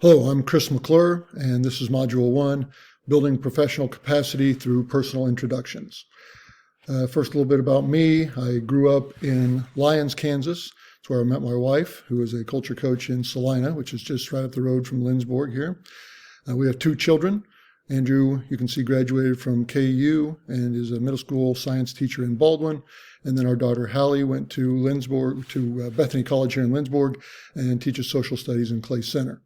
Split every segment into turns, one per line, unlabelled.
Hello, I'm Chris McClure, and this is Module 1, Building Professional Capacity Through Personal Introductions. First, a little bit about me. I grew up in Lyons, Kansas. It's where I met my wife, who is a culture coach in Salina, which is just right up the road from Lindsborg here. We have 2 children. Andrew, you can see, graduated from KU and is a middle school science teacher in Baldwin. And then our daughter Hallie went to Bethany College here in Lindsborg and teaches social studies in Clay Center.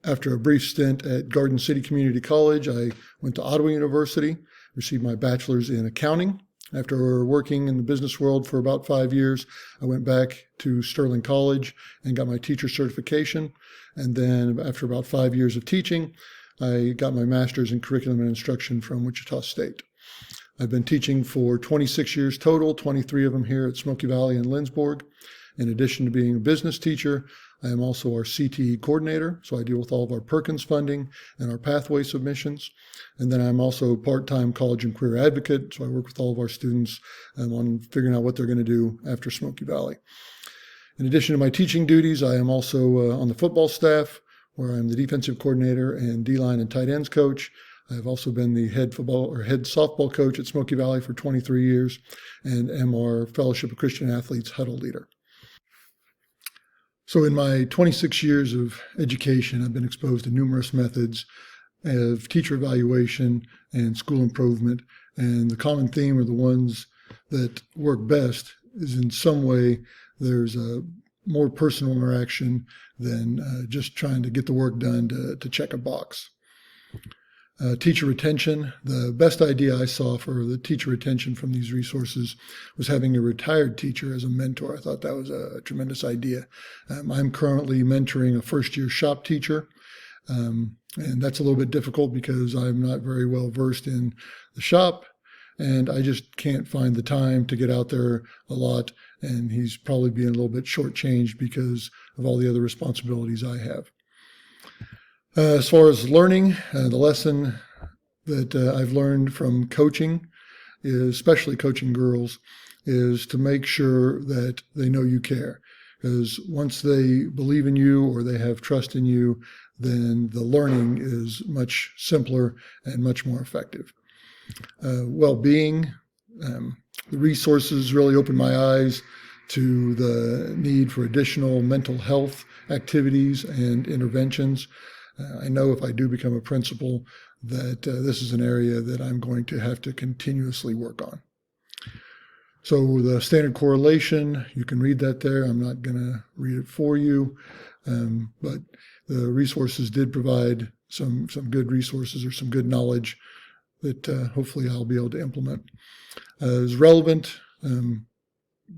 After a brief stint at Garden City Community College, I went to Ottawa University, received my bachelor's in accounting. After working in the business world for about 5 years, I went back to Sterling College and got my teacher certification. And then after about 5 years of teaching, I got my master's in curriculum and instruction from Wichita State. I've been teaching for 26 years total, 23 of them here at Smoky Valley and Lindsborg. In addition to being a business teacher, I am also our CTE coordinator, so I deal with all of our Perkins funding and our pathway submissions. And then I'm also a part-time college and career advocate, so I work with all of our students on figuring out what they're going to do after Smoky Valley. In addition to my teaching duties, I am also on the football staff, where I'm the defensive coordinator and D-line and tight ends coach. I've also been the head softball coach at Smoky Valley for 23 years and am our Fellowship of Christian Athletes huddle leader. So in my 26 years of education, I've been exposed to numerous methods of teacher evaluation and school improvement. And the common theme, or the ones that work best, is in some way there's a more personal interaction than just trying to get the work done to check a box. Teacher retention. The best idea I saw for the teacher retention from these resources was having a retired teacher as a mentor. I thought that was a tremendous idea. I'm currently mentoring a first-year shop teacher, and that's a little bit difficult because I'm not very well versed in the shop, and I just can't find the time to get out there a lot, and he's probably being a little bit shortchanged because of all the other responsibilities I have. As far as learning, the lesson that I've learned from coaching, especially coaching girls, is to make sure that they know you care. Because once they believe in you or they have trust in you, then the learning is much simpler and much more effective. Well-being, the resources really opened my eyes to the need for additional mental health activities and interventions. I know if I do become a principal that this is an area that I'm going to have to continuously work on. So the standard correlation, you can read that there. I'm not going to read it for you, but the resources did provide some good resources or some good knowledge that hopefully I'll be able to implement. As relevant,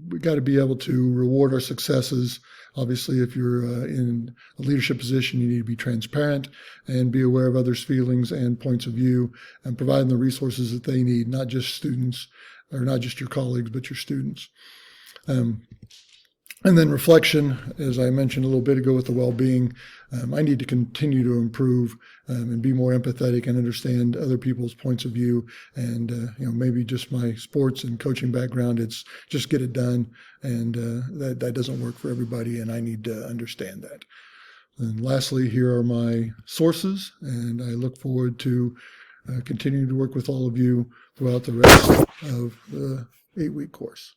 we got to be able to reward our successes. Obviously, if you're in a leadership position, you need to be transparent and be aware of others' feelings and points of view and provide them the resources that they need, not just students or not just your colleagues, but your students. And then reflection, as I mentioned a little bit ago with the well-being, I need to continue to improve and be more empathetic and understand other people's points of view. And maybe just my sports and coaching background, it's just get it done, and that doesn't work for everybody, and I need to understand that. And lastly, here are my sources, and I look forward to continuing to work with all of you throughout the rest of the 8-week course.